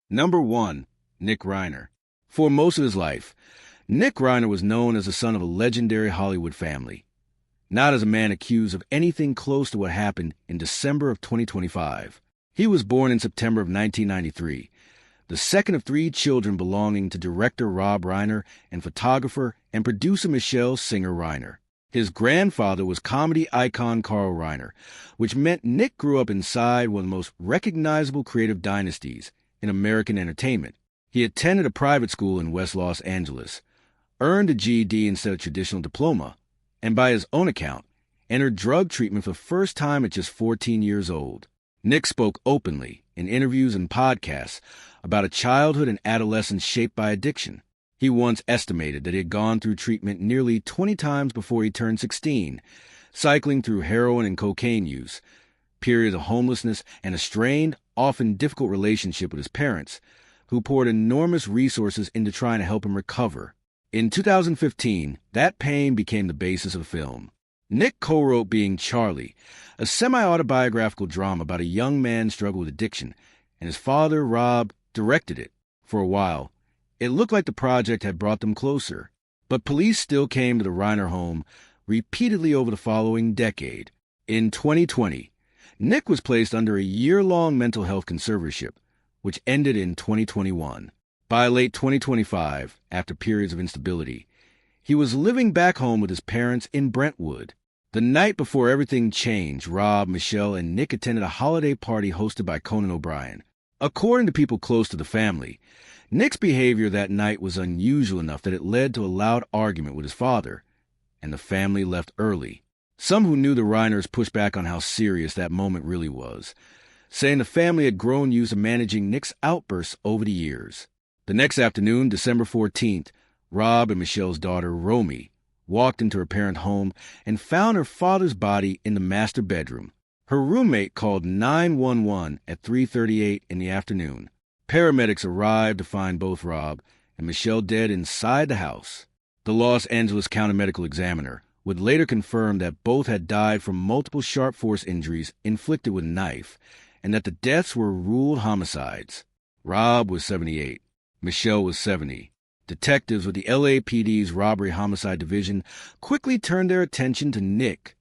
Number 1. Nick Reiner. For most of his life, Nick Reiner was known as the son of a legendary Hollywood family, not as a man accused of anything close to what happened in December of 2025. He was born in September of 1993, the second of 3 children belonging to director Rob Reiner and photographer and producer Michelle Singer Reiner. His grandfather was comedy icon Carl Reiner, which meant Nick grew up inside one of the most recognizable creative dynasties in American entertainment. He attended a private school in West Los Angeles, earned a GED instead of traditional diploma, and by his own account, entered drug treatment for the first time at just 14 years old. Nick spoke openly in interviews and podcasts about a childhood and adolescence shaped by addiction. He once estimated that he had gone through treatment nearly 20 times before he turned 16, cycling through heroin and cocaine use, periods of homelessness, and a strained, often difficult relationship with his parents, who poured enormous resources into trying to help him recover. In 2015, that pain became the basis of the film. Nick co-wrote Being Charlie, a semi-autobiographical drama about a young man's struggle with addiction, and his father, Rob, directed it. For a while, it looked like the project had brought them closer, but police still came to the Reiner home repeatedly over the following decade. In 2020, Nick was placed under a year-long mental health conservatorship, which ended in 2021. By late 2025, after periods of instability, he was living back home with his parents in Brentwood. The night before everything changed, Rob, Michele, and Nick attended a holiday party hosted by Conan O'Brien. According to people close to the family, Nick's behavior that night was unusual enough that it led to a loud argument with his father, and the family left early. Some who knew the Reiners pushed back on how serious that moment really was, saying the family had grown used to managing Nick's outbursts over the years. The next afternoon, December 14th, Rob and Michelle's daughter, Romy, walked into her parent home and found her father's body in the master bedroom. Her roommate called 911 at 3:38 in the afternoon. Paramedics arrived to find both Rob and Michelle dead inside the house. The Los Angeles County Medical Examiner would later confirm that both had died from multiple sharp force injuries inflicted with a knife, and that the deaths were ruled homicides. Rob was 78. Michelle was 70. Detectives with the LAPD's Robbery Homicide Division quickly turned their attention to Nick,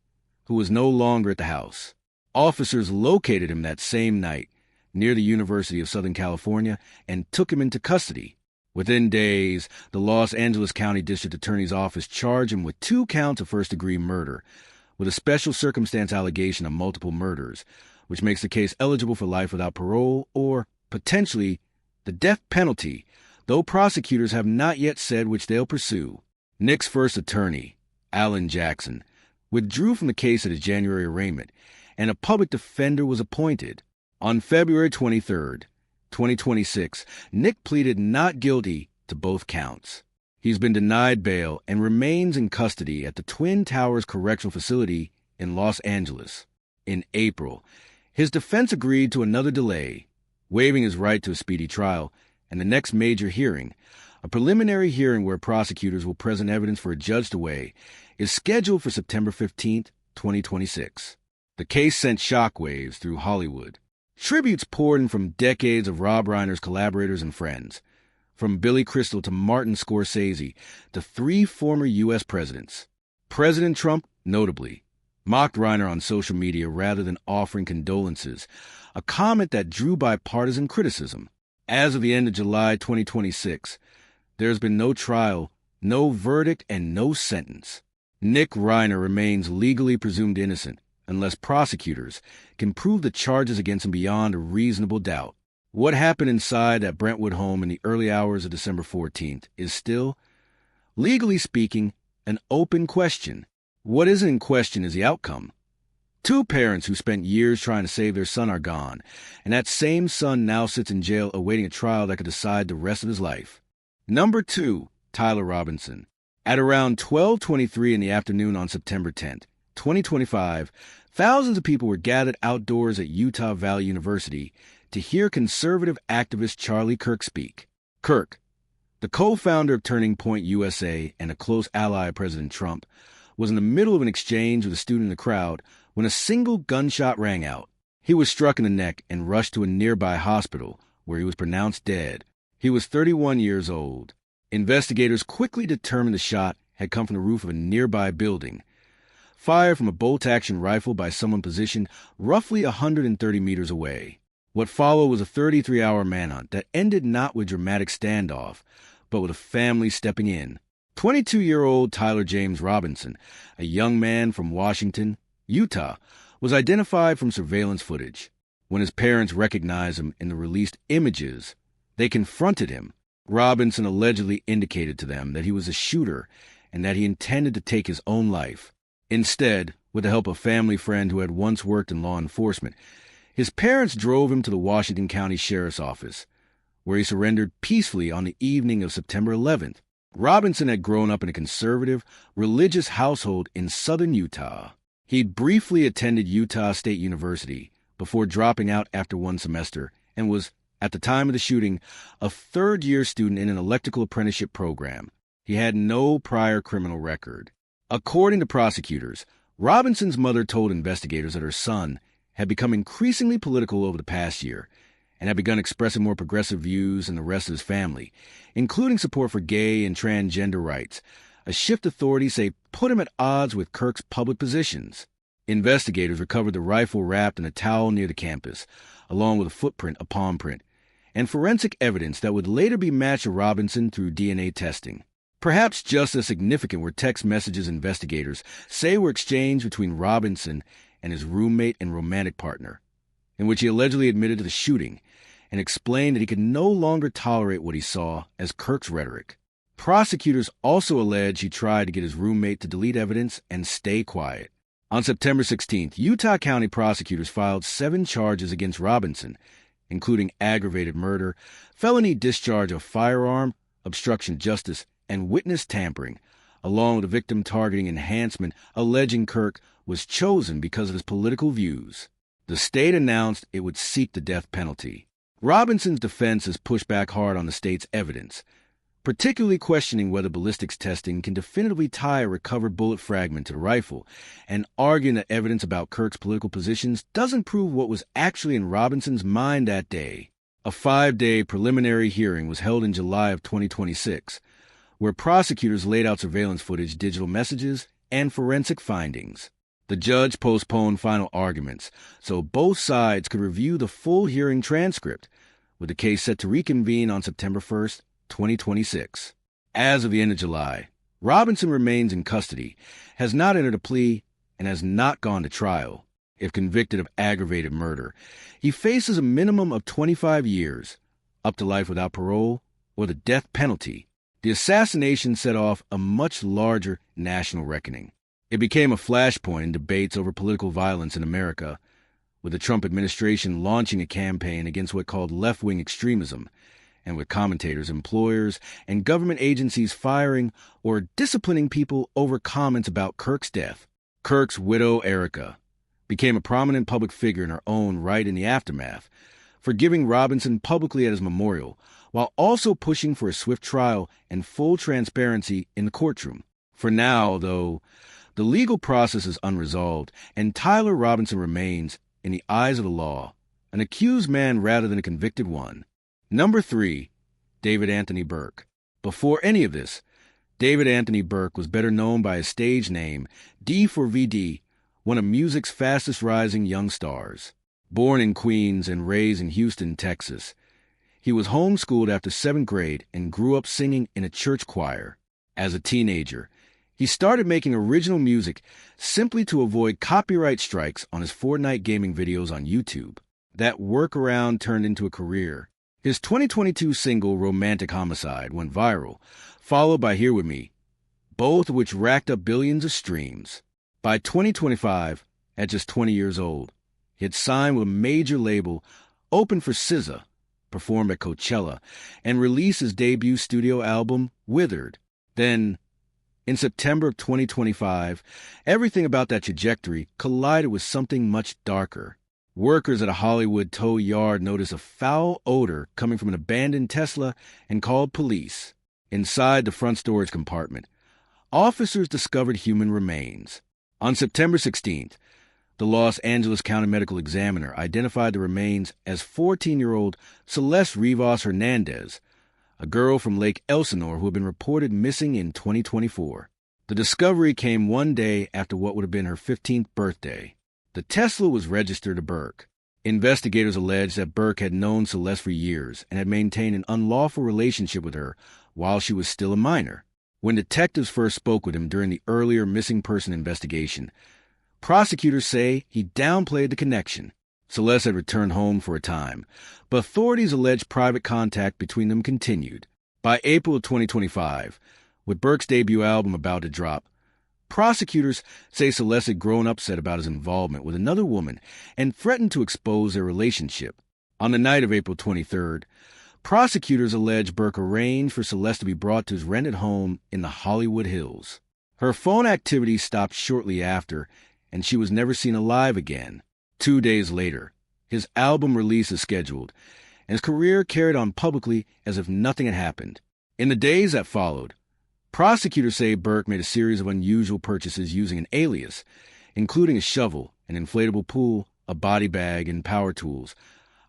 who was no longer at the house. Officers located him that same night near the University of Southern California and took him into custody. Within days, the Los Angeles County District Attorney's Office charged him with 2 counts of first-degree murder, with a special circumstance allegation of multiple murders, which makes the case eligible for life without parole or, potentially, the death penalty, though prosecutors have not yet said which they'll pursue. Nick's first attorney, Alan Jackson, withdrew from the case at his January arraignment, and a public defender was appointed. On February 23, 2026, Nick pleaded not guilty to both counts. He's been denied bail and remains in custody at the Twin Towers Correctional Facility in Los Angeles. In April, his defense agreed to another delay, waiving his right to a speedy trial, and the next major hearing, a preliminary hearing where prosecutors will present evidence for a judge to weigh, is scheduled for September 15, 2026. The case sent shockwaves through Hollywood. Tributes poured in from decades of Rob Reiner's collaborators and friends, from Billy Crystal to Martin Scorsese to 3 former U.S. presidents. President Trump, notably, mocked Reiner on social media rather than offering condolences, a comment that drew bipartisan criticism. As of the end of July 2026, there has been no trial, no verdict, and no sentence. Nick Reiner remains legally presumed innocent unless prosecutors can prove the charges against him beyond a reasonable doubt. What happened inside that Brentwood home in the early hours of December 14th is still, legally speaking, an open question. What isn't in question is the outcome. 2 parents who spent years trying to save their son are gone, and that same son now sits in jail awaiting a trial that could decide the rest of his life. Number 2, Tyler Robinson. At around 12:23 in the afternoon on September 10th, 2025, thousands of people were gathered outdoors at Utah Valley University to hear conservative activist Charlie Kirk speak. Kirk, the co-founder of Turning Point USA and a close ally of President Trump, was in the middle of an exchange with a student in the crowd when a single gunshot rang out. He was struck in the neck and rushed to a nearby hospital, where he was pronounced dead. He was 31 years old. Investigators quickly determined the shot had come from the roof of a nearby building, fired from a bolt-action rifle by someone positioned roughly 130 meters away. What followed was a 33-hour manhunt that ended not with dramatic standoff, but with a family stepping in. 22-year-old Tyler James Robinson, a young man from Washington, Utah, was identified from surveillance footage. When his parents recognized him in the released images, they confronted him. Robinson allegedly indicated to them that he was a shooter and that he intended to take his own life. Instead, with the help of a family friend who had once worked in law enforcement, his parents drove him to the Washington County Sheriff's Office, where he surrendered peacefully on the evening of September 11th. Robinson had grown up in a conservative, religious household in southern Utah. He'd briefly attended Utah State University before dropping out after one semester and was, at the time of the shooting, a third-year student in an electrical apprenticeship program. He had no prior criminal record. According to prosecutors, Robinson's mother told investigators that her son had become increasingly political over the past year and had begun expressing more progressive views than the rest of his family, including support for gay and transgender rights, a shift authorities say put him at odds with Kirk's public positions. Investigators recovered the rifle wrapped in a towel near the campus, along with a footprint, a palm print, and forensic evidence that would later be matched to Robinson through DNA testing. Perhaps just as significant were text messages investigators say were exchanged between Robinson and his roommate and romantic partner, in which he allegedly admitted to the shooting and explained that he could no longer tolerate what he saw as Kirk's rhetoric. Prosecutors also allege he tried to get his roommate to delete evidence and stay quiet. On September 16th, Utah County prosecutors filed 7 charges against Robinson, including aggravated murder, felony discharge of firearm, obstruction of justice, and witness tampering, along with a victim targeting enhancement alleging Kirk was chosen because of his political views. The state announced it would seek the death penalty. Robinson's defense has pushed back hard on the state's evidence, particularly questioning whether ballistics testing can definitively tie a recovered bullet fragment to the rifle, and arguing that evidence about Kirk's political positions doesn't prove what was actually in Robinson's mind that day. A 5-day preliminary hearing was held in July of 2026, where prosecutors laid out surveillance footage, digital messages, and forensic findings. The judge postponed final arguments so both sides could review the full hearing transcript, with the case set to reconvene on September 1st, 2026. As of the end of July, Robinson remains in custody, has not entered a plea, and has not gone to trial. If convicted of aggravated murder, he faces a minimum of 25 years, up to life without parole, or the death penalty. The assassination set off a much larger national reckoning. It became a flashpoint in debates over political violence in America, with the Trump administration launching a campaign against what called left-wing extremism, and with commentators, employers, and government agencies firing or disciplining people over comments about Kirk's death. Kirk's widow, Erica, became a prominent public figure in her own right in the aftermath, forgiving Robinson publicly at his memorial, while also pushing for a swift trial and full transparency in the courtroom. For now, though, the legal process is unresolved, and Tyler Robinson remains, in the eyes of the law, an accused man rather than a convicted one. Number 3, David Anthony Burke. Before any of this, David Anthony Burke was better known by his stage name, D for VD, one of music's fastest-rising young stars. Born in Queens and raised in Houston, Texas, he was homeschooled after 7th grade and grew up singing in a church choir. As a teenager, he started making original music simply to avoid copyright strikes on his Fortnite gaming videos on YouTube. That workaround turned into a career. His 2022 single, Romantic Homicide, went viral, followed by Here With Me, both of which racked up billions of streams. By 2025, at just 20 years old, he had signed with a major label, opened for SZA, performed at Coachella, and released his debut studio album, Withered. Then, in September of 2025, everything about that trajectory collided with something much darker. Workers at a Hollywood tow yard noticed a foul odor coming from an abandoned Tesla and called police. Inside the front storage compartment, officers discovered human remains. On September 16th, The Los Angeles County Medical Examiner identified the remains as 14-year-old Celeste Rivas Hernandez, a girl from Lake Elsinore who had been reported missing in 2024. The discovery came one day after what would have been her 15th birthday. The Tesla was registered to Burke. Investigators alleged that Burke had known Celeste for years and had maintained an unlawful relationship with her while she was still a minor. When detectives first spoke with him during the earlier missing person investigation, prosecutors say he downplayed the connection. Celeste had returned home for a time, but authorities alleged private contact between them continued. By April of 2025, with Burke's debut album about to drop, prosecutors say Celeste had grown upset about his involvement with another woman and threatened to expose their relationship. On the night of April 23rd, prosecutors allege Burke arranged for Celeste to be brought to his rented home in the Hollywood Hills. Her phone activity stopped shortly after, and she was never seen alive again. 2 days later, his album release is scheduled, and his career carried on publicly as if nothing had happened. In the days that followed, prosecutors say Burke made a series of unusual purchases using an alias, including a shovel, an inflatable pool, a body bag, and power tools,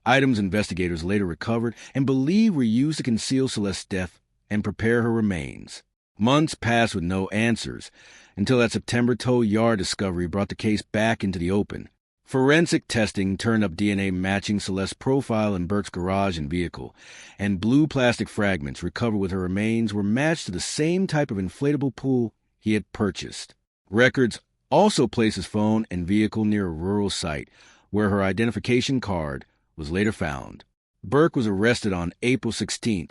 items investigators later recovered and believe were used to conceal Celeste's death and prepare her remains. Months passed with no answers, until that September tow yard discovery brought the case back into the open. Forensic testing turned up DNA matching Celeste's profile in Burke's garage and vehicle, and blue plastic fragments recovered with her remains were matched to the same type of inflatable pool he had purchased. Records also placed his phone and vehicle near a rural site, where her identification card was later found. Burke was arrested on April 16,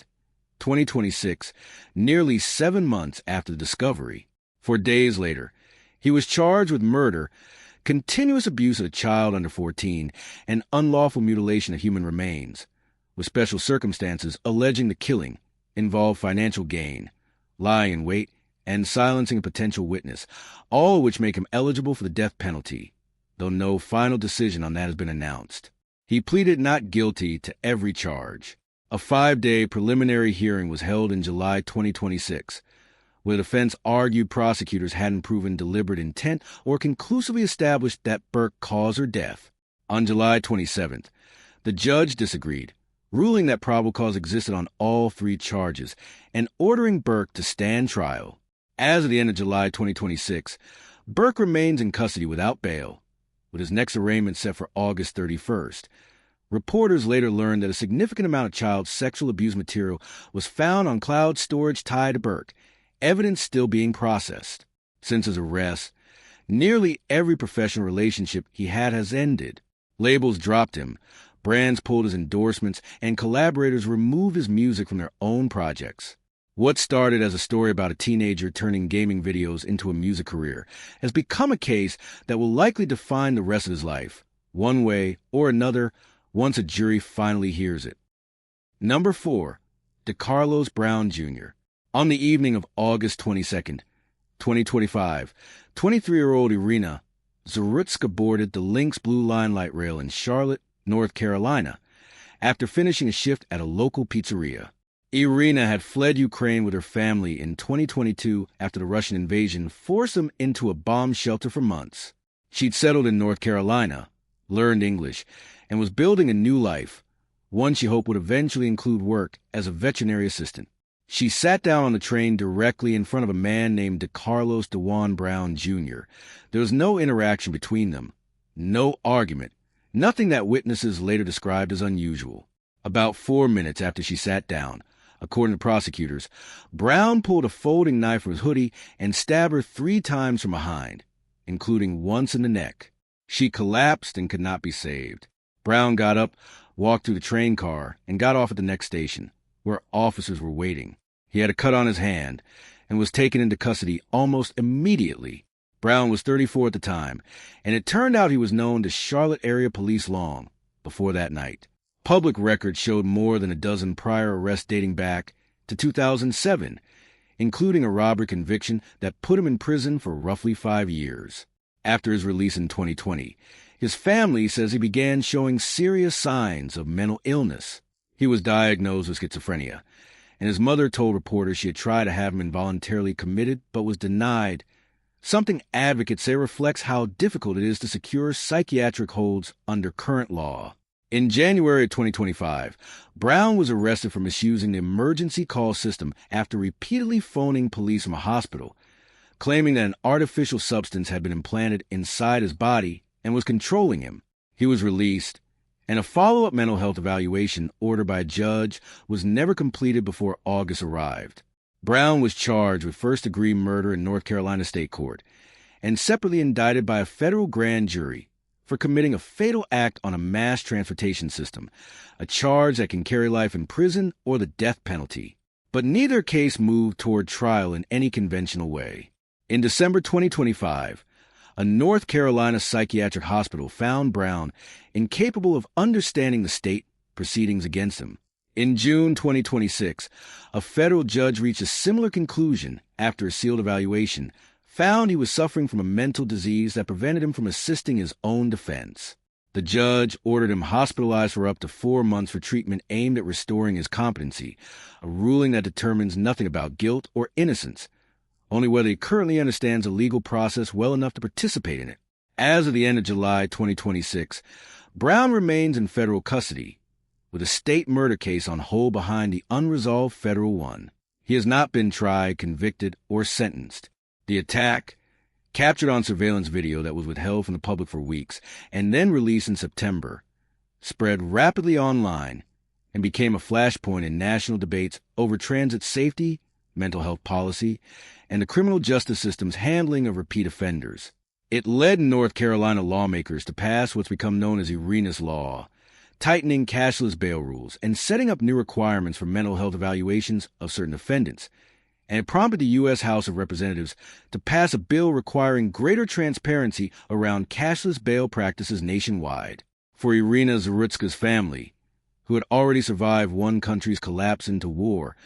2026, nearly 7 months after the discovery. 4 days later, he was charged with murder, continuous abuse of a child under 14, and unlawful mutilation of human remains, with special circumstances alleging the killing involved financial gain, lying in wait, and silencing a potential witness, all of which make him eligible for the death penalty, though no final decision on that has been announced. He pleaded not guilty to every charge. A 5-day preliminary hearing was held in July 2026, where the defense argued prosecutors hadn't proven deliberate intent or conclusively established that Burke caused her death. On July 27th, the judge disagreed, ruling that probable cause existed on all 3 charges and ordering Burke to stand trial. As of the end of July 2026, Burke remains in custody without bail, with his next arraignment set for August 31st. Reporters later learned that a significant amount of child sexual abuse material was found on cloud storage tied to Burke, evidence still being processed. Since his arrest, nearly every professional relationship he had has ended. Labels dropped him, brands pulled his endorsements, and collaborators removed his music from their own projects. What started as a story about a teenager turning gaming videos into a music career has become a case that will likely define the rest of his life, one way or another, once a jury finally hears it. Number 4. DeCarlos Brown Jr. On the evening of August 22nd, 2025, 23-year-old Iryna Zarutska boarded the Lynx Blue Line light rail in Charlotte, North Carolina, after finishing a shift at a local pizzeria. Iryna had fled Ukraine with her family in 2022 after the Russian invasion forced them into a bomb shelter for months. She'd settled in North Carolina, learned English, and was building a new life, one she hoped would eventually include work as a veterinary assistant. She sat down on the train directly in front of a man named DeCarlos DeJuan Brown Jr. There was no interaction between them, no argument, nothing that witnesses later described as unusual. About 4 minutes after she sat down, according to prosecutors, Brown pulled a folding knife from his hoodie and stabbed her 3 times from behind, including once in the neck. She collapsed and could not be saved. Brown got up, walked through the train car, and got off at the next station, where officers were waiting. He had a cut on his hand and was taken into custody almost immediately. Brown was 34 at the time, and it turned out he was known to Charlotte area police long before that night. Public records showed more than a dozen prior arrests dating back to 2007, including a robbery conviction that put him in prison for roughly 5 years. After his release in 2020, his family says he began showing serious signs of mental illness. He was diagnosed with schizophrenia, and his mother told reporters she had tried to have him involuntarily committed but was denied, something advocates say reflects how difficult it is to secure psychiatric holds under current law. In January of 2025, Brown was arrested for misusing the emergency call system after repeatedly phoning police from a hospital, claiming that an artificial substance had been implanted inside his body and was controlling him. He was released, and a follow-up mental health evaluation ordered by a judge was never completed before August arrived. Brown was charged with first-degree murder in North Carolina State Court and separately indicted by a federal grand jury for committing a fatal act on a mass transportation system, a charge that can carry life in prison or the death penalty. But neither case moved toward trial in any conventional way. In December 2025, a North Carolina psychiatric hospital found Brown incapable of understanding the state proceedings against him. In June 2026, a federal judge reached a similar conclusion after a sealed evaluation, found he was suffering from a mental disease that prevented him from assisting his own defense. The judge ordered him hospitalized for up to 4 months for treatment aimed at restoring his competency, a ruling that determines nothing about guilt or innocence, only whether he currently understands the legal process well enough to participate in it. As of the end of July 2026, Brown remains in federal custody, with a state murder case on hold behind the unresolved federal one. He has not been tried, convicted, or sentenced. The attack, captured on surveillance video that was withheld from the public for weeks and then released in September, spread rapidly online and became a flashpoint in national debates over transit safety, mental health policy, and the criminal justice system's handling of repeat offenders. It led North Carolina lawmakers to pass what's become known as Iryna's Law, tightening cashless bail rules and setting up new requirements for mental health evaluations of certain defendants. And it prompted the U.S. House of Representatives to pass a bill requiring greater transparency around cashless bail practices nationwide. For Iryna Zarutska's family, who had already survived one country's collapse into war,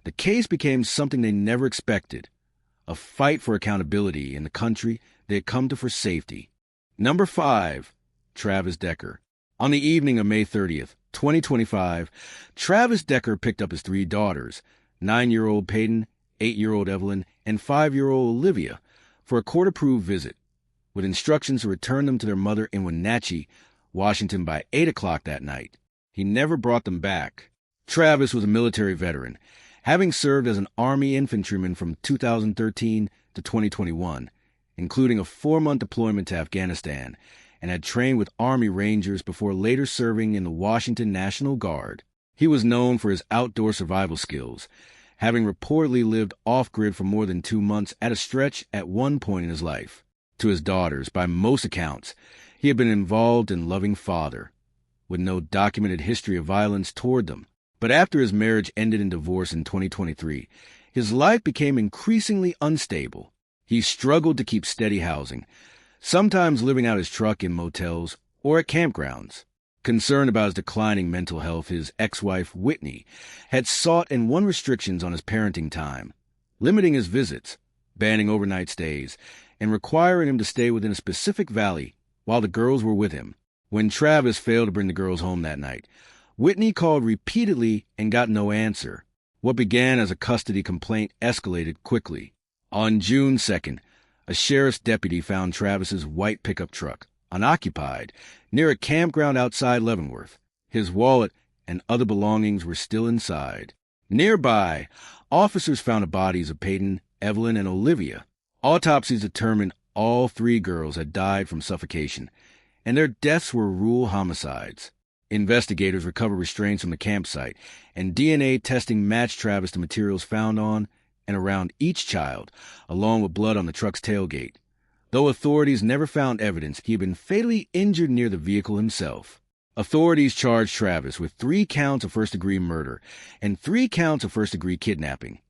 the case became something they never expected, a fight for accountability in the country they had come to for safety. Number 5, Travis Decker. On the evening of May 30th, 2025, Travis Decker picked up his 3 daughters, 9-year-old Peyton, 8-year-old Evelyn, and 5-year-old Olivia, for a court-approved visit, with instructions to return them to their mother in Wenatchee, Washington by 8 o'clock that night. He never brought them back. Travis was a military veteran, having served as an Army infantryman from 2013 to 2021, including a 4-month deployment to Afghanistan, and had trained with Army Rangers before later serving in the Washington National Guard. He was known for his outdoor survival skills, having reportedly lived off-grid for more than 2 months at a stretch at one point in his life. To his daughters, by most accounts, he had been an involved and loving father, with no documented history of violence toward them. But after his marriage ended in divorce in 2023, his life became increasingly unstable. He struggled to keep steady housing, sometimes living out his truck in motels or at campgrounds. Concerned about his declining mental health, his ex-wife, Whitney, had sought and won restrictions on his parenting time, limiting his visits, banning overnight stays, and requiring him to stay within a specific valley while the girls were with him. When Travis failed to bring the girls home that night, Whitney called repeatedly and got no answer. What began as a custody complaint escalated quickly. On June 2nd, a sheriff's deputy found Travis's white pickup truck, unoccupied, near a campground outside Leavenworth. His wallet and other belongings were still inside. Nearby, officers found the bodies of Peyton, Evelyn, and Olivia. Autopsies determined all 3 girls had died from suffocation, and their deaths were rural homicides. Investigators recovered restraints from the campsite, and DNA testing matched Travis to materials found on and around each child, along with blood on the truck's tailgate. Though authorities never found evidence, he had been fatally injured near the vehicle himself. Authorities charged Travis with 3 counts of first-degree murder and 3 counts of first-degree kidnapping,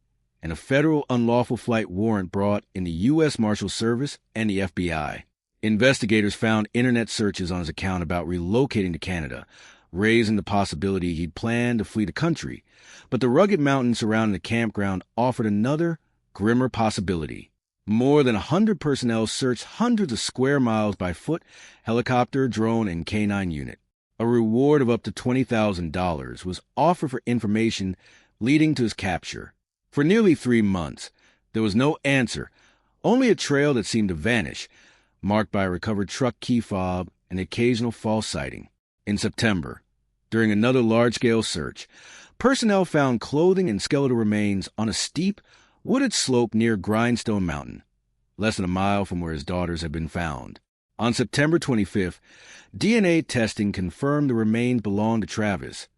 and a federal unlawful flight warrant brought in the U.S. Marshal Service and the FBI. Investigators found internet searches on his account about relocating to Canada, raising the possibility he'd planned to flee the country, but the rugged mountains surrounding the campground offered another, grimmer possibility. More than 100 personnel searched hundreds of square miles by foot, helicopter, drone, and K-9 unit. A reward of up to $20,000 was offered for information leading to his capture. For nearly 3 months, there was no answer, Only a trail that seemed to vanish, marked by a recovered truck key fob and occasional false sighting. In September, during another large-scale search, personnel found clothing and skeletal remains on a steep, wooded slope near Grindstone Mountain, less than a mile from where his daughters had been found. On September 25th, DNA testing confirmed the remains belonged to Travis,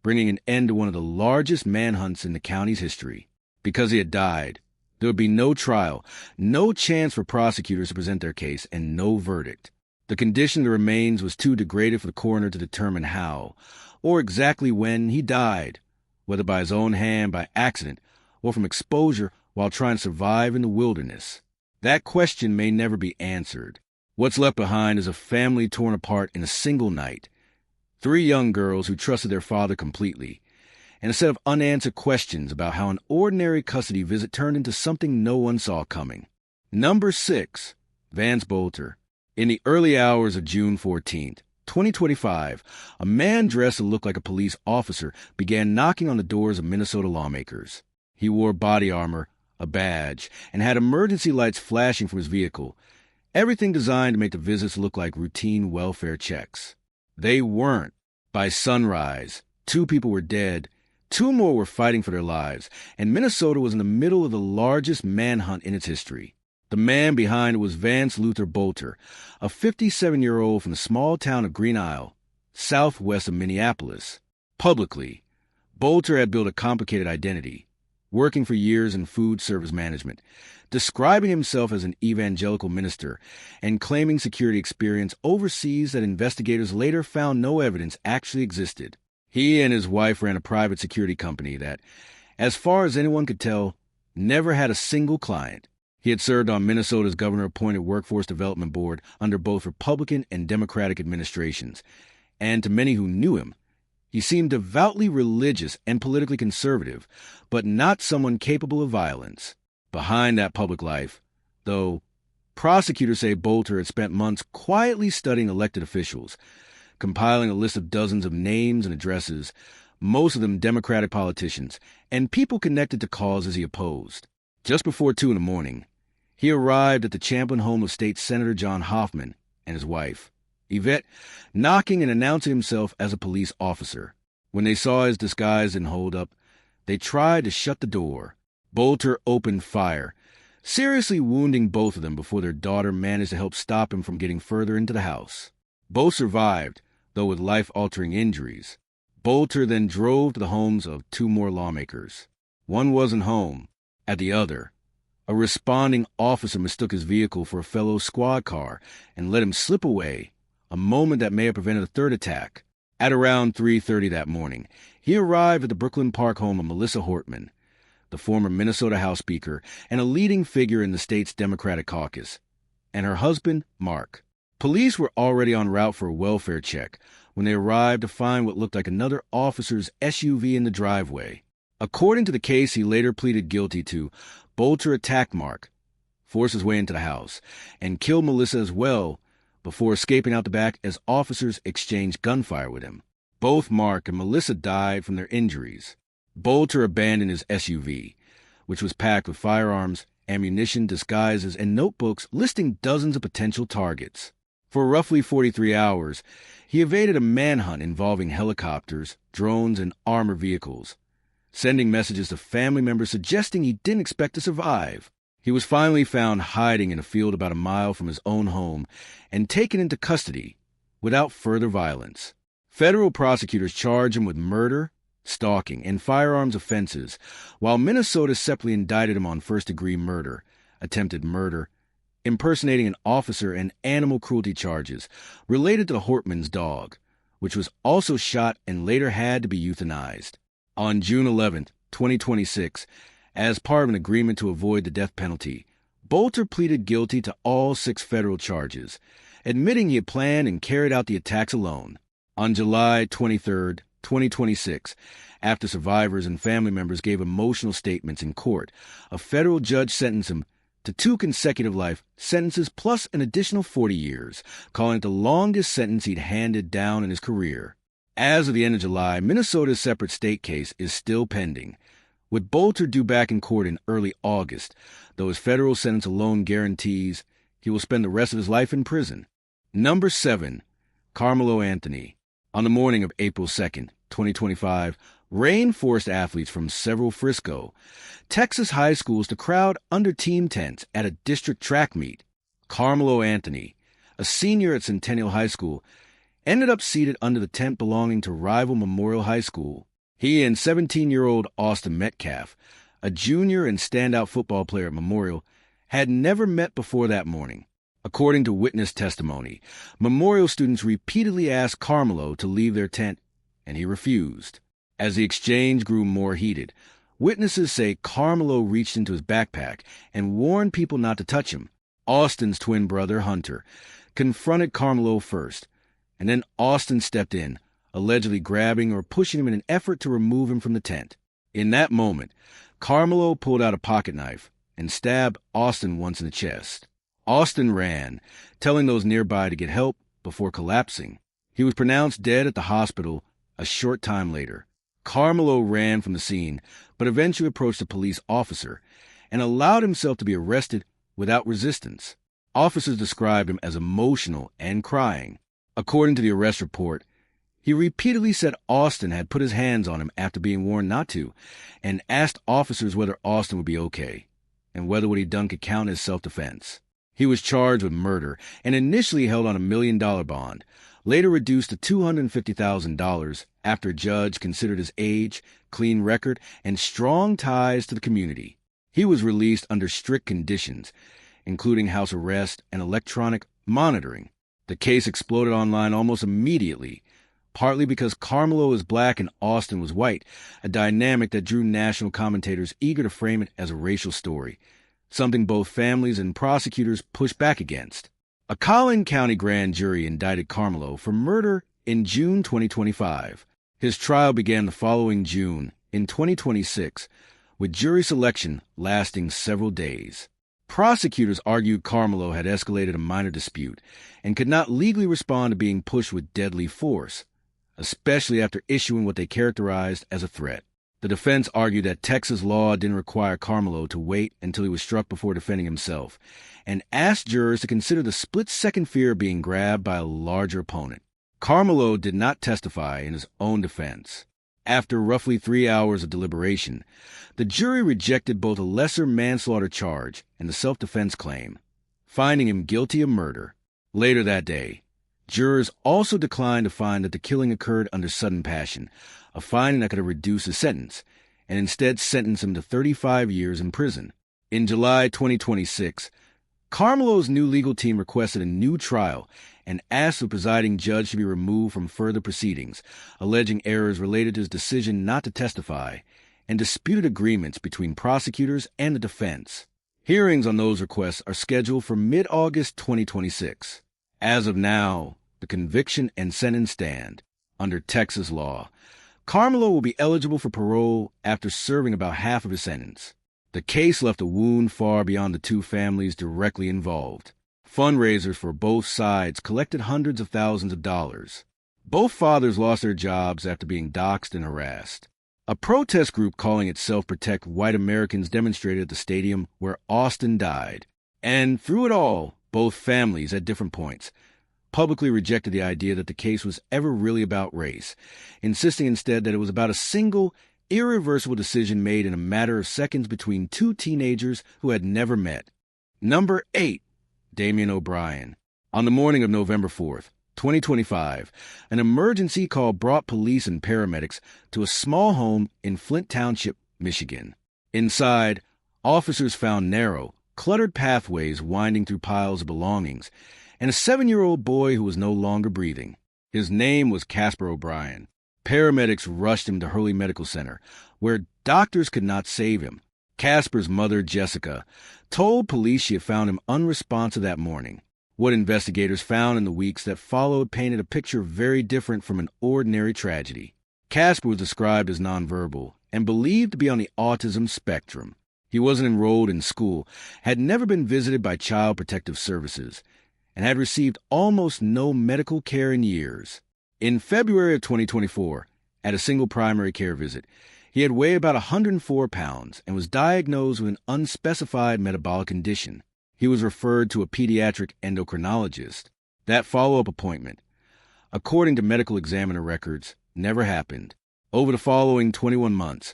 bringing an end to one of the largest manhunts in the county's history. Because he had died, there would be no trial, no chance for prosecutors to present their case, and no verdict. The condition of the remains was too degraded for the coroner to determine how, or exactly when, he died, whether by his own hand, by accident, or from exposure while trying to survive in the wilderness. That question may never be answered. What's left behind is a family torn apart in a single night, 3 young girls who trusted their father completely, and a set of unanswered questions about how an ordinary custody visit turned into something no one saw coming. Number 6. Vance Bolter. In the early hours of June 14th, 2025, a man dressed to look like a police officer began knocking on the doors of Minnesota lawmakers. He wore body armor, a badge, and had emergency lights flashing from his vehicle, everything designed to make the visits look like routine welfare checks. They weren't. By sunrise, 2 people were dead, 2 more were fighting for their lives, and Minnesota was in the middle of the largest manhunt in its history. The man behind it was Vance Luther Bolter, a 57-year-old from the small town of Green Isle, southwest of Minneapolis. Publicly, Bolter had built a complicated identity, working for years in food service management, describing himself as an evangelical minister, and claiming security experience overseas that investigators later found no evidence actually existed. He and his wife ran a private security company that, as far as anyone could tell, never had a single client. He had served on Minnesota's governor-appointed Workforce Development Board under both Republican and Democratic administrations, and to many who knew him, he seemed devoutly religious and politically conservative, but not someone capable of violence. Behind that public life, though, prosecutors say Bolter had spent months quietly studying elected officials, compiling a list of dozens of names and addresses, most of them Democratic politicians, and people connected to causes he opposed. Just before 2 a.m, he arrived at the Champlin home of State Senator John Hoffman and his wife, Yvette, knocking and announcing himself as a police officer. When they saw his disguise didn't hold up, they tried to shut the door. Bolter opened fire, seriously wounding both of them before their daughter managed to help stop him from getting further into the house. Both survived, though with life-altering injuries. Bolter then drove to the homes of 2 more lawmakers. One wasn't home. At the other, a responding officer mistook his vehicle for a fellow squad car and let him slip away, a moment that may have prevented a 3rd attack. At around 3:30 that morning, he arrived at the Brooklyn Park home of Melissa Hortman, the former Minnesota House Speaker and a leading figure in the state's Democratic caucus, and her husband, Mark. Police were already en route for a welfare check when they arrived to find what looked like another officer's SUV in the driveway. According to the case he later pleaded guilty to, Bolter attacked Mark, forced his way into the house, and killed Melissa as well before escaping out the back as officers exchanged gunfire with him. Both Mark and Melissa died from their injuries. Bolter abandoned his SUV, which was packed with firearms, ammunition, disguises, and notebooks listing dozens of potential targets. For roughly 43 hours, he evaded a manhunt involving helicopters, drones, and armored vehicles, sending messages to family members suggesting he didn't expect to survive. He was finally found hiding in a field about a mile from his own home and taken into custody without further violence. Federal prosecutors charged him with murder, stalking, and firearms offenses, while Minnesota separately indicted him on first-degree murder, attempted murder, impersonating an officer, and animal cruelty charges related to the Hortman's dog, which was also shot and later had to be euthanized. On June 11, 2026, as part of an agreement to avoid the death penalty, Bolter pleaded guilty to all 6 federal charges, admitting he had planned and carried out the attacks alone. On July 23, 2026, after survivors and family members gave emotional statements in court, a federal judge sentenced him to 2 consecutive life sentences plus an additional 40 years, calling it the longest sentence he'd handed down in his career. As of the end of July, Minnesota's separate state case is still pending, with Bolter due back in court in early August, though his federal sentence alone guarantees he will spend the rest of his life in prison. Number 7. Carmelo Anthony. On the morning of April 2nd, 2025, rain forced athletes from several Frisco, Texas high schools to crowd under team tents at a district track meet. Carmelo Anthony, a senior at Centennial High School, ended up seated under the tent belonging to rival Memorial High School. He and 17-year-old Austin Metcalf, a junior and standout football player at Memorial, had never met before that morning. According to witness testimony, Memorial students repeatedly asked Carmelo to leave their tent, and he refused. As the exchange grew more heated, witnesses say Carmelo reached into his backpack and warned people not to touch him. Austin's twin brother, Hunter, confronted Carmelo first, and then Austin stepped in, allegedly grabbing or pushing him in an effort to remove him from the tent. In that moment, Carmelo pulled out a pocket knife and stabbed Austin once in the chest. Austin ran, telling those nearby to get help before collapsing. He was pronounced dead at the hospital a short time later. Carmelo ran from the scene, but eventually approached a police officer and allowed himself to be arrested without resistance. Officers described him as emotional and crying. According to the arrest report, he repeatedly said Austin had put his hands on him after being warned not to, and asked officers whether Austin would be okay, and whether what he'd done could count as self-defense. He was charged with murder and initially held on $1 million bond, later reduced to $250,000 after a judge considered his age, clean record, and strong ties to the community. He was released under strict conditions, including house arrest and electronic monitoring. The case exploded online almost immediately, partly because Carmelo is black and Austin was white, a dynamic that drew national commentators eager to frame it as a racial story, something both families and prosecutors pushed back against. A Collin County grand jury indicted Carmelo for murder in June 2025. His trial began the following June in 2026, with jury selection lasting several days. Prosecutors argued Carmelo had escalated a minor dispute and could not legally respond to being pushed with deadly force, especially after issuing what they characterized as a threat. The defense argued that Texas law didn't require Carmelo to wait until he was struck before defending himself, and asked jurors to consider the split-second fear of being grabbed by a larger opponent. Carmelo did not testify in his own defense. After roughly 3 hours of deliberation, the jury rejected both a lesser manslaughter charge and the self-defense claim, finding him guilty of murder. Later that day, jurors also declined to find that the killing occurred under sudden passion, a finding that could have reduced his sentence, and instead sentenced him to 35 years in prison. In July 2026, Carmelo's new legal team requested a new trial and asked the presiding judge to be removed from further proceedings, alleging errors related to his decision not to testify and disputed agreements between prosecutors and the defense. Hearings on those requests are scheduled for mid-August 2026. As of now, the conviction and sentence stand. Under Texas law, Carmelo will be eligible for parole after serving about half of his sentence. The case left a wound far beyond the two families directly involved. Fundraisers for both sides collected hundreds of thousands of dollars. Both fathers lost their jobs after being doxxed and harassed. A protest group calling itself Protect White Americans demonstrated at the stadium where Austin died. And through it all, both families, at different points, publicly rejected the idea that the case was ever really about race, insisting instead that it was about a single, irreversible decision made in a matter of seconds between two teenagers who had never met. Number 8. Damian O'Brien. On the morning of November 4th, 2025, an emergency call brought police and paramedics to a small home in Flint Township, Michigan. Inside, officers found narrow, cluttered pathways winding through piles of belongings, and a 7-year-old boy who was no longer breathing. His name was Casper O'Brien. Paramedics rushed him to Hurley Medical Center, where doctors could not save him. Casper's mother, Jessica, told police she had found him unresponsive that morning. What investigators found in the weeks that followed painted a picture very different from an ordinary tragedy. Casper was described as nonverbal and believed to be on the autism spectrum. He wasn't enrolled in school, had never been visited by Child Protective Services, and had received almost no medical care in years. In February of 2024, at a single primary care visit, He had weighed about 104 pounds and was diagnosed with an unspecified metabolic condition. He was referred to a pediatric endocrinologist. That follow-up appointment, according to medical examiner records, never happened. Over the following 21 months,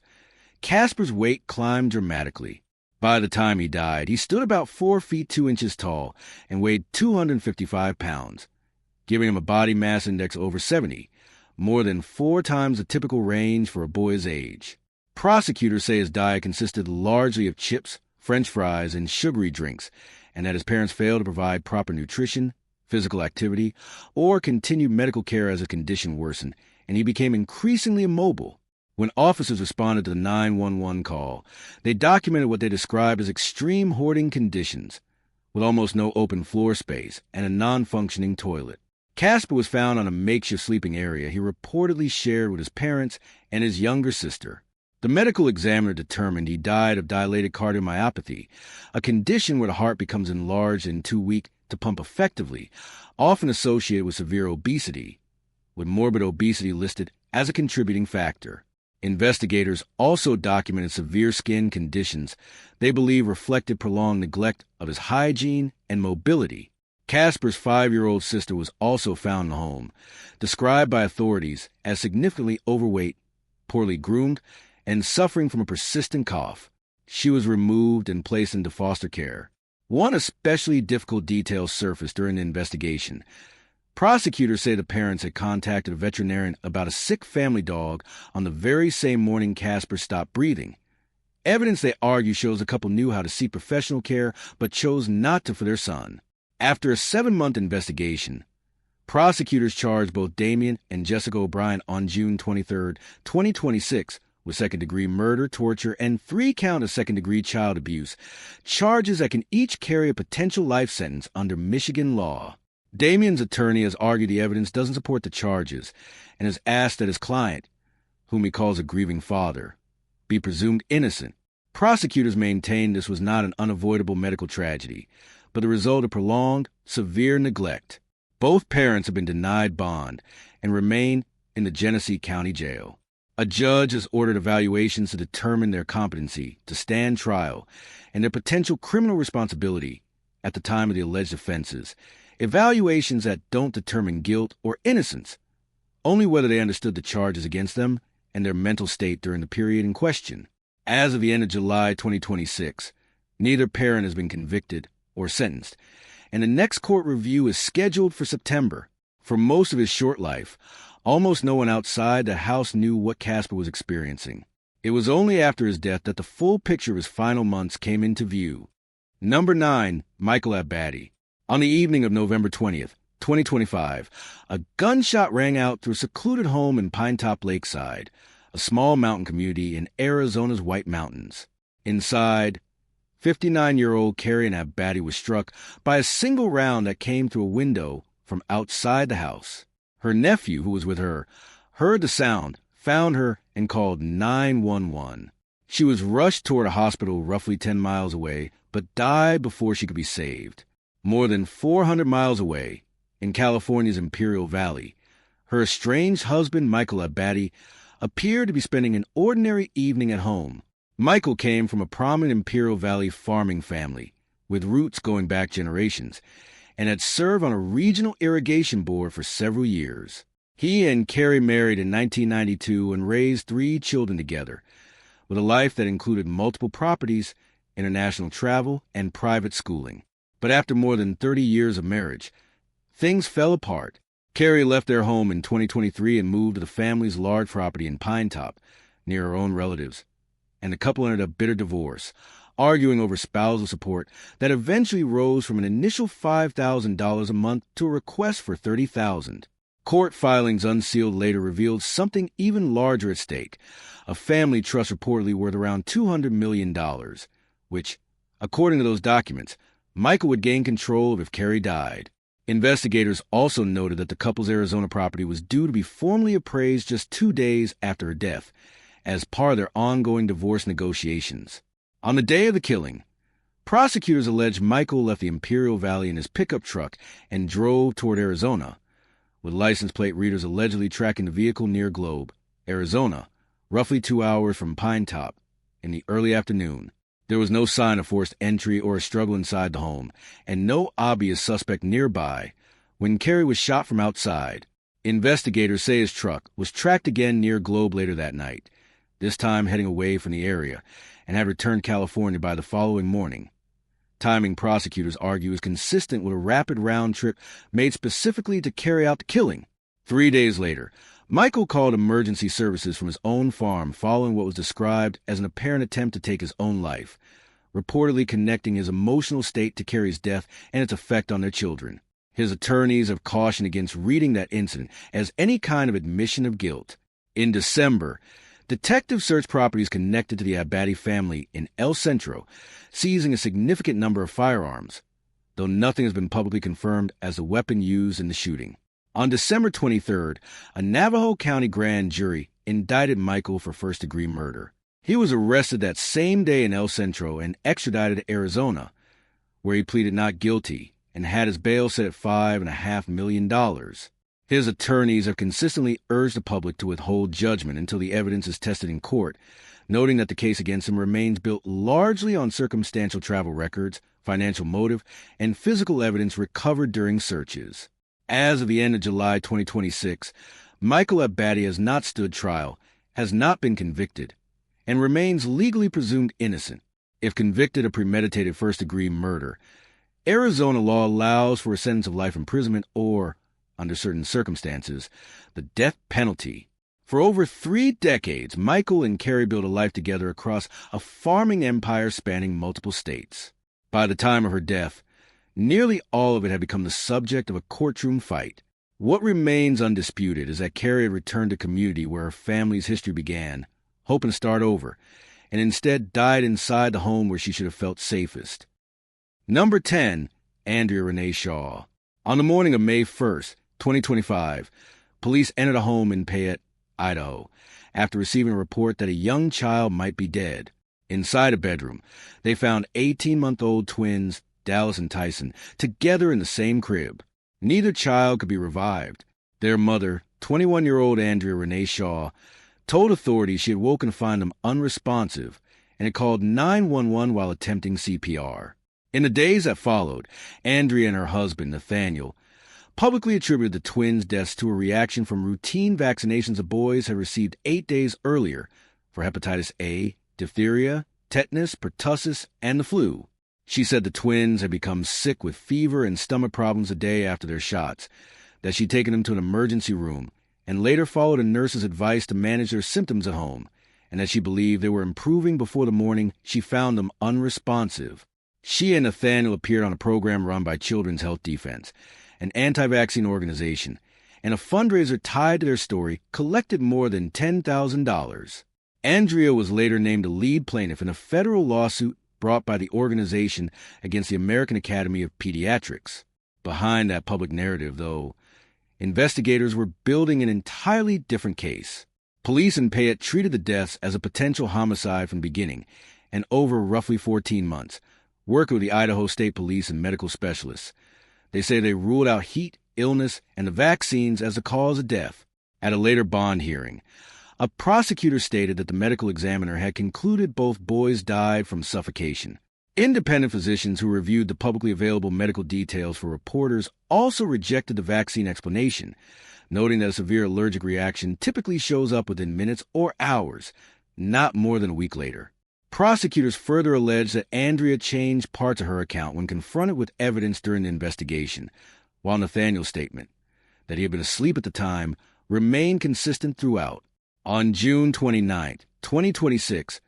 Casper's weight climbed dramatically. By the time he died, he stood about 4 feet 2 inches tall and weighed 255 pounds, giving him a body mass index over 70, more than 4 times the typical range for a boy's age. Prosecutors say his diet consisted largely of chips, French fries, and sugary drinks, and that his parents failed to provide proper nutrition, physical activity, or continued medical care as his condition worsened, and he became increasingly immobile. When officers responded to the 911 call, they documented what they described as extreme hoarding conditions, with almost no open floor space and a non-functioning toilet. Casper was found on a makeshift sleeping area he reportedly shared with his parents and his younger sister. The medical examiner determined he died of dilated cardiomyopathy, a condition where the heart becomes enlarged and too weak to pump effectively, often associated with severe obesity, with morbid obesity listed as a contributing factor. Investigators also documented severe skin conditions they believe reflected prolonged neglect of his hygiene and mobility. Casper's 5-year-old sister was also found in the home, described by authorities as significantly overweight, poorly groomed, and suffering from a persistent cough. She was removed and placed into foster care. One especially difficult detail surfaced during the investigation. Prosecutors say the parents had contacted a veterinarian about a sick family dog on the very same morning Casper stopped breathing. Evidence, they argue, shows the couple knew how to seek professional care but chose not to for their son. After a 7-month investigation, prosecutors charged both Damien and Jessica O'Brien on June 23, 2026, with second-degree murder, torture, and 3 counts of second-degree child abuse, charges that can each carry a potential life sentence under Michigan law. Damien's attorney has argued the evidence doesn't support the charges and has asked that his client, whom he calls a grieving father, be presumed innocent. Prosecutors maintain this was not an unavoidable medical tragedy, but the result of prolonged, severe neglect. Both parents have been denied bond and remain in the Genesee County Jail. A judge has ordered evaluations to determine their competency to stand trial and their potential criminal responsibility at the time of the alleged offenses. Evaluations that don't determine guilt or innocence, only whether they understood the charges against them and their mental state during the period in question. As of the end of July 2026, neither parent has been convicted or sentenced, and the next court review is scheduled for September. For most of his short life, almost no one outside the house knew what Casper was experiencing. It was only after his death that the full picture of his final months came into view. Number 9, Michael Abbate. On the evening of November 20th, 2025, a gunshot rang out through a secluded home in Pinetop Lakeside, a small mountain community in Arizona's White Mountains. Inside, 59-year-old Carrie Abbate was struck by a single round that came through a window from outside the house. Her nephew, who was with her, heard the sound, found her, and called 911. She was rushed toward a hospital roughly 10 miles away, but died before she could be saved. More than 400 miles away, in California's Imperial Valley, her estranged husband, Michael Abbate, appeared to be spending an ordinary evening at home. Michael came from a prominent Imperial Valley farming family, with roots going back generations, and had served on a regional irrigation board for several years. He and Carrie married in 1992 and raised 3 children together, with a life that included multiple properties, international travel, and private schooling. But after more than 30 years of marriage, things fell apart. Carrie left their home in 2023 and moved to the family's large property in Pinetop, near her own relatives, and the couple ended a bitter divorce, arguing over spousal support that eventually rose from an initial $5,000 a month to a request for $30,000. Court filings unsealed later revealed something even larger at stake, a family trust reportedly worth around $200 million, which, according to those documents, Michael would gain control of if Carrie died. Investigators also noted that the couple's Arizona property was due to be formally appraised just 2 days after her death, as part of their ongoing divorce negotiations. On the day of the killing, prosecutors alleged Michael left the Imperial Valley in his pickup truck and drove toward Arizona, with license plate readers allegedly tracking the vehicle near Globe, Arizona, roughly 2 hours from Pine Top, in the early afternoon. There was no sign of forced entry or a struggle inside the home, and no obvious suspect nearby when Carey was shot from outside. Investigators say his truck was tracked again near Globe later that night, this time heading away from the area, and had returned to California by the following morning. Timing, prosecutors argue, is consistent with a rapid round trip made specifically to carry out the killing. 3 days later, Michael called emergency services from his own farm following what was described as an apparent attempt to take his own life, reportedly connecting his emotional state to Carey's death and its effect on their children. His attorneys have cautioned against reading that incident as any kind of admission of guilt. In December, detectives searched properties connected to the Abadi family in El Centro, seizing a significant number of firearms, though nothing has been publicly confirmed as the weapon used in the shooting. On December 23rd, a Navajo County grand jury indicted Michael for first-degree murder. He was arrested that same day in El Centro and extradited to Arizona, where he pleaded not guilty and had his bail set at $5.5 million. His attorneys have consistently urged the public to withhold judgment until the evidence is tested in court, noting that the case against him remains built largely on circumstantial travel records, financial motive, and physical evidence recovered during searches. As of the end of July 2026, Michael Abadi has not stood trial, has not been convicted, and remains legally presumed innocent. If convicted of premeditated first-degree murder, Arizona law allows for a sentence of life imprisonment or, under certain circumstances, the death penalty. For over 3 decades, Michael and Carey built a life together across a farming empire spanning multiple states. By the time of her death, nearly all of it had become the subject of a courtroom fight. What remains undisputed is that Carey had returned to a community where her family's history began, hoping to start over, and instead died inside the home where she should have felt safest. Number 10, Andrea Renee Shaw. On the morning of May 1st, 2025, police entered a home in Payette, Idaho, after receiving a report that a young child might be dead. Inside a bedroom, they found 18-month-old twins, Dallas and Tyson, together in the same crib. Neither child could be revived. Their mother, 21-year-old Andrea Renee Shaw, told authorities she had woken to find them unresponsive and had called 911 while attempting CPR. In the days that followed, Andrea and her husband, Nathaniel, publicly attributed the twins' deaths to a reaction from routine vaccinations the boys had received 8 days earlier for hepatitis A, diphtheria, tetanus, pertussis, and the flu. She said the twins had become sick with fever and stomach problems a day after their shots, that she'd taken them to an emergency room, and later followed a nurse's advice to manage their symptoms at home, and that she believed they were improving before the morning she found them unresponsive. She and Nathaniel appeared on a program run by Children's Health Defense, an anti-vaccine organization, and a fundraiser tied to their story collected more than $10,000. Andrea was later named a lead plaintiff in a federal lawsuit brought by the organization against the American Academy of Pediatrics. Behind that public narrative, though, investigators were building an entirely different case. Police in Payette treated the deaths as a potential homicide from the beginning, and over roughly 14 months, working with the Idaho State Police and medical specialists. They say they ruled out heat, illness, and the vaccines as the cause of death. At a later bond hearing, a prosecutor stated that the medical examiner had concluded both boys died from suffocation. Independent physicians who reviewed the publicly available medical details for reporters also rejected the vaccine explanation, noting that a severe allergic reaction typically shows up within minutes or hours, not more than a week later. Prosecutors further alleged that Andrea changed parts of her account when confronted with evidence during the investigation, while Nathaniel's statement, that he had been asleep at the time, remained consistent throughout. On June 29, 2026,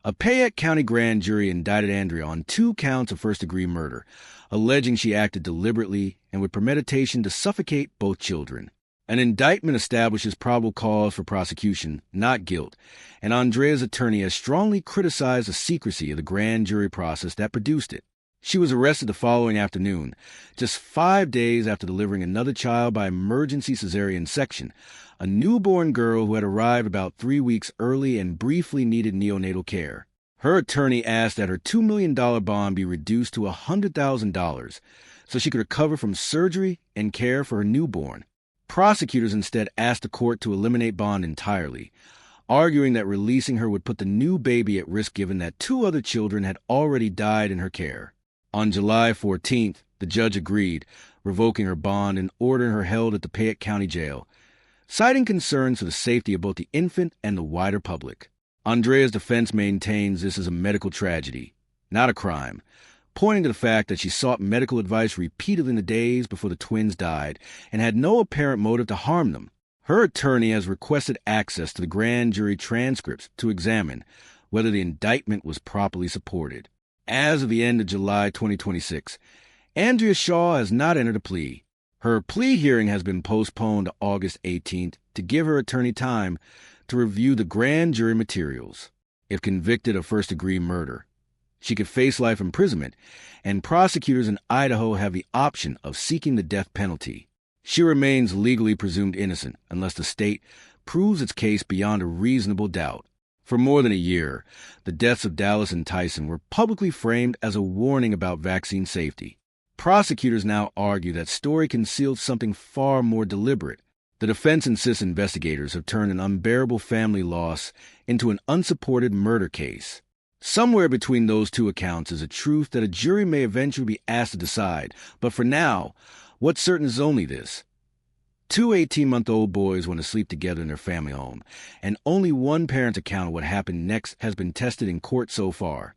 a Payette County grand jury indicted Andrea on 2 counts of first-degree murder, alleging she acted deliberately and with premeditation to suffocate both children. An indictment establishes probable cause for prosecution, not guilt, and Andrea's attorney has strongly criticized the secrecy of the grand jury process that produced it. She was arrested the following afternoon, just 5 days after delivering another child by emergency cesarean section, a newborn girl who had arrived about 3 weeks early and briefly needed neonatal care. Her attorney asked that her $2 million bond be reduced to $100,000 so she could recover from surgery and care for her newborn. Prosecutors instead asked the court to eliminate bond entirely, arguing that releasing her would put the new baby at risk given that 2 other children had already died in her care. On July 14th, the judge agreed, revoking her bond and ordering her held at the Fayette County Jail, citing concerns for the safety of both the infant and the wider public. Andrea's defense maintains this is a medical tragedy, not a crime, pointing to the fact that she sought medical advice repeatedly in the days before the twins died and had no apparent motive to harm them. Her attorney has requested access to the grand jury transcripts to examine whether the indictment was properly supported. As of the end of July 2026, Andrea Shaw has not entered a plea. Her plea hearing has been postponed to August 18th to give her attorney time to review the grand jury materials. If convicted of first-degree murder, she could face life imprisonment, and prosecutors in Idaho have the option of seeking the death penalty. She remains legally presumed innocent unless the state proves its case beyond a reasonable doubt. For more than a year, the deaths of Dallas and Tyson were publicly framed as a warning about vaccine safety. Prosecutors now argue that story concealed something far more deliberate. The defense insists investigators have turned an unbearable family loss into an unsupported murder case. Somewhere between those two accounts is a truth that a jury may eventually be asked to decide, but for now, what's certain is only this. 2 18-month-old boys went to sleep together in their family home, and only one parent's account of what happened next has been tested in court so far.